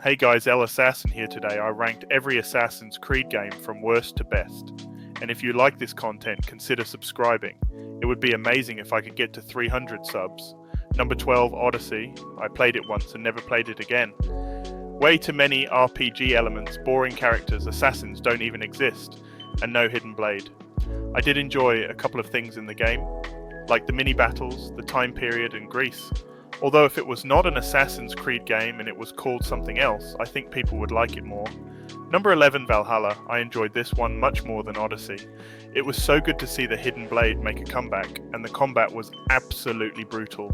Hey guys, El Assassin here today. I ranked every Assassin's Creed game from worst to best. And if you like this content, consider subscribing. It would be amazing if I could get to 300 subs. Number 12, Odyssey. I played it once and never played it again. Way too many RPG elements, boring characters, assassins don't even exist, and no hidden blade. I did enjoy a couple of things in the game, like the mini battles, the time period, and Greece. Although if it was not an Assassin's Creed game and it was called something else, I think people would like it more. Number 11, Valhalla. I enjoyed this one much more than Odyssey. It was so good to see the hidden blade make a comeback, and the combat was absolutely brutal.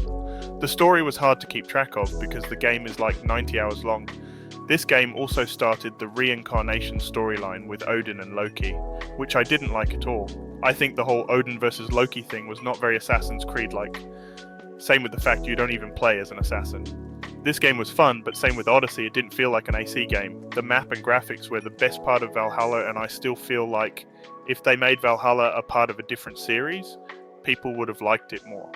The story was hard to keep track of because the game is like 90 hours long. This game also started the reincarnation storyline with Odin and Loki, which I didn't like at all. I think the whole Odin versus Loki thing was not very Assassin's Creed-like. Same with the fact you don't even play as an assassin. This game was fun, but same with Odyssey, it didn't feel like an AC game. The map and graphics were the best part of Valhalla, and I still feel like if they made Valhalla a part of a different series, people would have liked it more.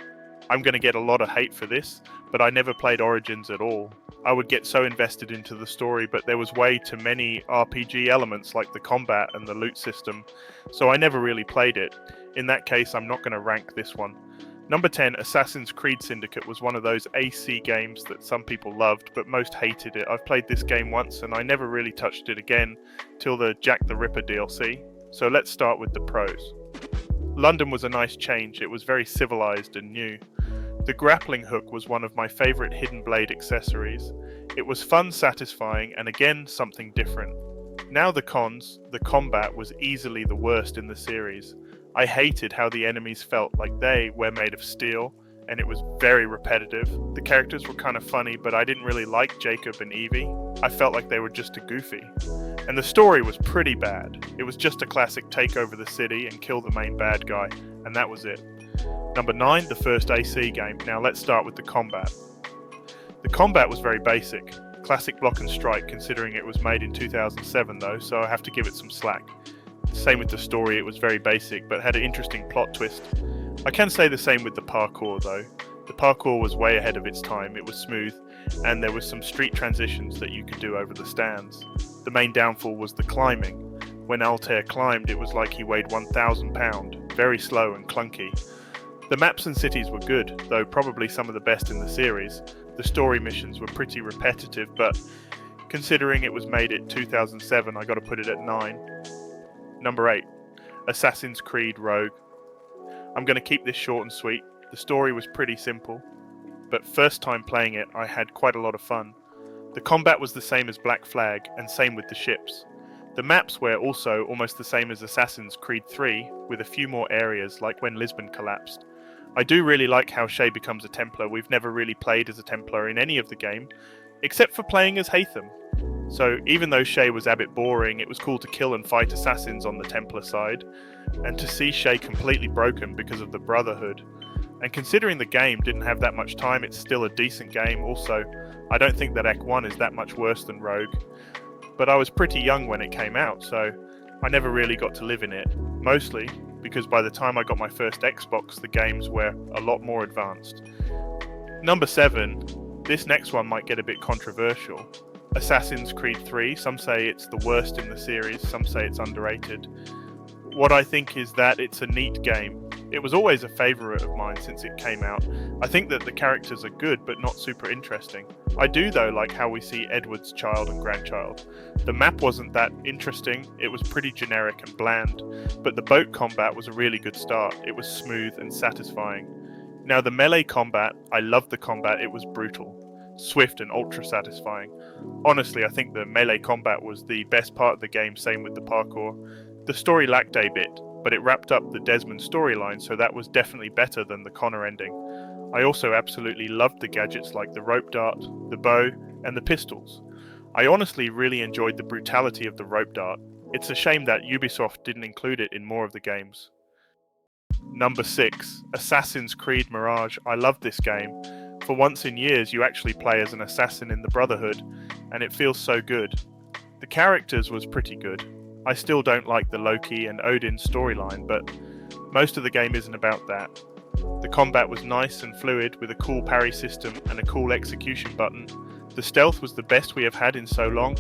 I'm going to get a lot of hate for this, but I never played Origins at all. I would get so invested into the story, but there was way too many RPG elements like the combat and the loot system, so I never really played it. In that case, I'm not going to rank this one. Number 10, Assassin's Creed Syndicate was one of those AC games that some people loved, but most hated it. I've played this game once and I never really touched it again till the Jack the Ripper DLC. So let's start with the pros. London was a nice change, it was very civilized and new. The grappling hook was one of my favourite hidden blade accessories. It was fun, satisfying, and again, something different. Now the cons, the combat was easily the worst in the series. I hated how the enemies felt like they were made of steel, and it was very repetitive. The characters were kind of funny, but I didn't really like Jacob and Evie. I felt like they were just too goofy. And the story was pretty bad. It was just a classic take over the city and kill the main bad guy, and that was it. Number 9, the first AC game. Now let's start with the combat. The combat was very basic. Classic block and strike, considering it was made in 2007 though, so I have to give it some slack. Same with the story, it was very basic, but had an interesting plot twist. I can say the same with the parkour though. The parkour was way ahead of its time, it was smooth, and there was some street transitions that you could do over the stands. The main downfall was the climbing. When Altair climbed, it was like he weighed 1,000 pounds, very slow and clunky. The maps and cities were good, though probably some of the best in the series. The story missions were pretty repetitive, but considering it was made in 2007, I gotta put it at 9. Number 8, Assassin's Creed Rogue. I'm going to keep this short and sweet. The story was pretty simple, but first time playing it, I had quite a lot of fun. The combat was the same as Black Flag, and same with the ships. The maps were also almost the same as Assassin's Creed 3, with a few more areas, like when Lisbon collapsed. I do really like how Shay becomes a Templar. We've never really played as a Templar in any of the game, except for playing as Haytham. So even though Shay was a bit boring, it was cool to kill and fight assassins on the Templar side, and to see Shay completely broken because of the Brotherhood. And considering the game didn't have that much time, it's still a decent game. Also, I don't think that Act 1 is that much worse than Rogue. But I was pretty young when it came out, so I never really got to live in it. Mostly because by the time I got my first Xbox, the games were a lot more advanced. Number 7, this next one might get a bit controversial. Assassin's Creed 3, some say it's the worst in the series, some say it's underrated. What I think is that it's a neat game. It was always a favourite of mine since it came out. I think that the characters are good but not super interesting. I do though like how we see Edward's child and grandchild. The map wasn't that interesting, it was pretty generic and bland, but the boat combat was a really good start. It was smooth and satisfying. Now the melee combat, I loved the combat, it was brutal. Swift and ultra satisfying. Honestly, I think the melee combat was the best part of the game, same with the parkour. The story lacked a bit, but it wrapped up the Desmond storyline, so that was definitely better than the Connor ending. I also absolutely loved the gadgets like the rope dart, the bow, and the pistols. I honestly really enjoyed the brutality of the rope dart. It's a shame that Ubisoft didn't include it in more of the games. Number 6, Assassin's Creed Mirage. I loved this game. For once in years, you actually play as an assassin in the Brotherhood, and it feels so good. The characters was pretty good. I still don't like the Loki and Odin storyline, but most of the game isn't about that. The combat was nice and fluid with a cool parry system and a cool execution button. The stealth was the best we have had in so long,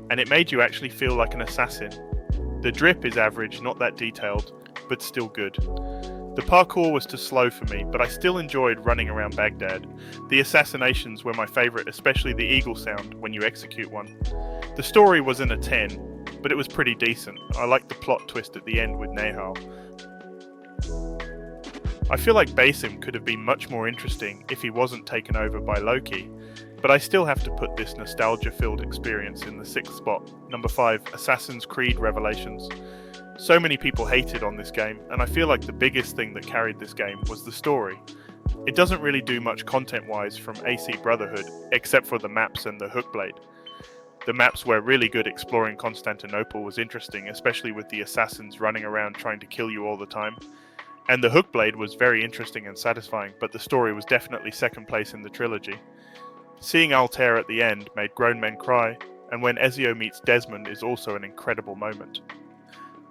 and it made you actually feel like an assassin. The drip is average, not that detailed, but still good. The parkour was too slow for me, but I still enjoyed running around Baghdad. The assassinations were my favourite, especially the eagle sound when you execute one. The story wasn't a 10, but it was pretty decent. I liked the plot twist at the end with Nehal. I feel like Basim could have been much more interesting if he wasn't taken over by Loki, but I still have to put this nostalgia-filled experience in the 6th spot. Number 5, Assassin's Creed Revelations. So many people hated on this game, and I feel like the biggest thing that carried this game was the story. It doesn't really do much content-wise from AC Brotherhood, except for the maps and the Hookblade. The maps were really good. Exploring Constantinople was interesting, especially with the assassins running around trying to kill you all the time. And the Hookblade was very interesting and satisfying, but the story was definitely second place in the trilogy. Seeing Altair at the end made grown men cry, and when Ezio meets Desmond is also an incredible moment.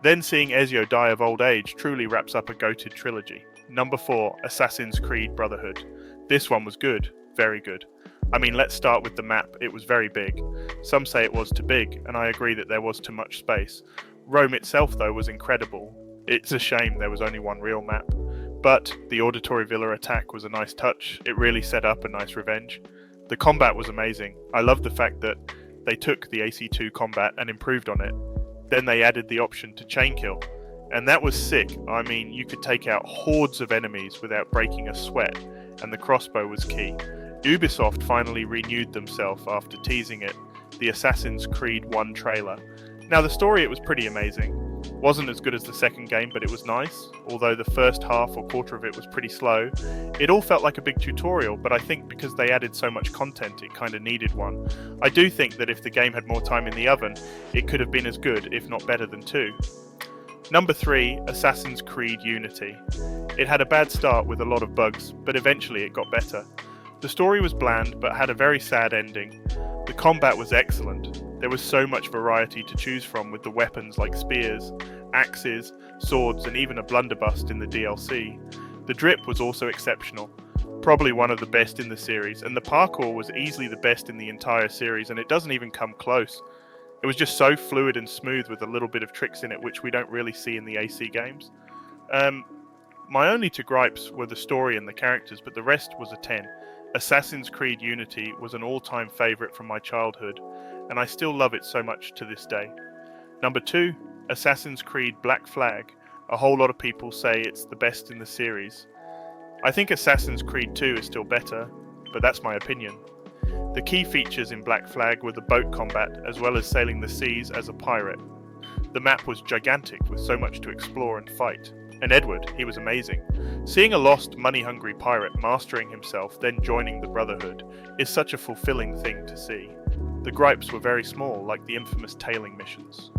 Then seeing Ezio die of old age truly wraps up a goated trilogy. Number 4, Assassin's Creed Brotherhood. This one was good, very good. I mean, let's start with the map. It was very big. Some say it was too big, and I agree that there was too much space. Rome itself, though, was incredible. It's a shame there was only one real map. But the Auditory Villa attack was a nice touch. It really set up a nice revenge. The combat was amazing. I love the fact that they took the AC2 combat and improved on it. Then they added the option to chain kill, and that was sick. I mean, you could take out hordes of enemies without breaking a sweat, and the crossbow was key. Ubisoft finally renewed themselves after teasing it, the Assassin's Creed 1 trailer. Now the story, it was pretty amazing. Wasn't as good as the second game, but it was nice. Although the first half or quarter of it was pretty slow, it all felt like a big tutorial, but I think because they added so much content, it kind of needed one. I do think that if the game had more time in the oven, it could have been as good, if not better than 2. Number 3, Assassin's Creed Unity. It had a bad start with a lot of bugs, but eventually it got better. The story was bland, but had a very sad ending. The combat was excellent. There was so much variety to choose from with the weapons like spears, axes, swords, and even a blunderbuss in the DLC. The drip was also exceptional, probably one of the best in the series, and the parkour was easily the best in the entire series, and it doesn't even come close. It was just so fluid and smooth with a little bit of tricks in it which we don't really see in the AC games. My only 2 gripes were the story and the characters, but the rest was a 10. Assassin's Creed Unity was an all-time favourite from my childhood, and I still love it so much to this day. Number 2, Assassin's Creed Black Flag. A whole lot of people say it's the best in the series. I think Assassin's Creed 2 is still better, but that's my opinion. The key features in Black Flag were the boat combat, as well as sailing the seas as a pirate. The map was gigantic with so much to explore and fight. And Edward, he was amazing. Seeing a lost, money-hungry pirate mastering himself, then joining the Brotherhood, is such a fulfilling thing to see. The gripes were very small, like the infamous tailing missions.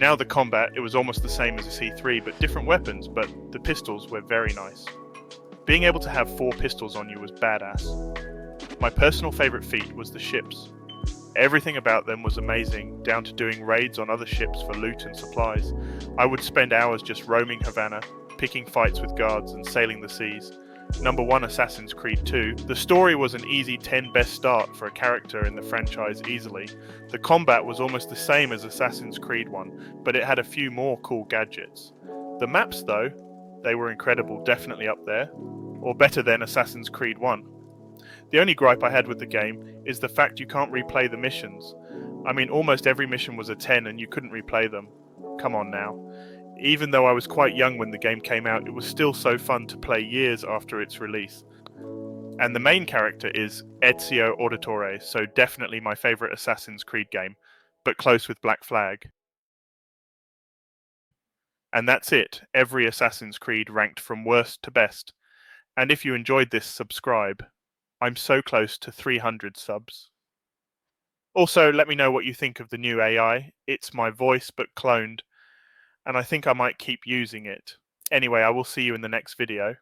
Now the combat, it was almost the same as a C3, but different weapons, but the pistols were very nice. Being able to have 4 pistols on you was badass. My personal favourite feat was the ships. Everything about them was amazing, down to doing raids on other ships for loot and supplies. I would spend hours just roaming Havana, picking fights with guards and sailing the seas. Number 1, Assassin's Creed 2. The story was an easy 10 best start for a character in the franchise easily. The combat was almost the same as Assassin's Creed 1, but it had a few more cool gadgets. The maps though, they were incredible, definitely up there, or better than Assassin's Creed 1. The only gripe I had with the game is the fact you can't replay the missions. I mean, almost every mission was a 10 and you couldn't replay them. Come on now. Even though I was quite young when the game came out, it was still so fun to play years after its release. And the main character is Ezio Auditore, so definitely my favourite Assassin's Creed game, but close with Black Flag. And that's it, every Assassin's Creed ranked from worst to best. And if you enjoyed this, subscribe. I'm so close to 300 subs. Also, let me know what you think of the new AI. It's my voice but cloned, and I think I might keep using it. Anyway, I will see you in the next video.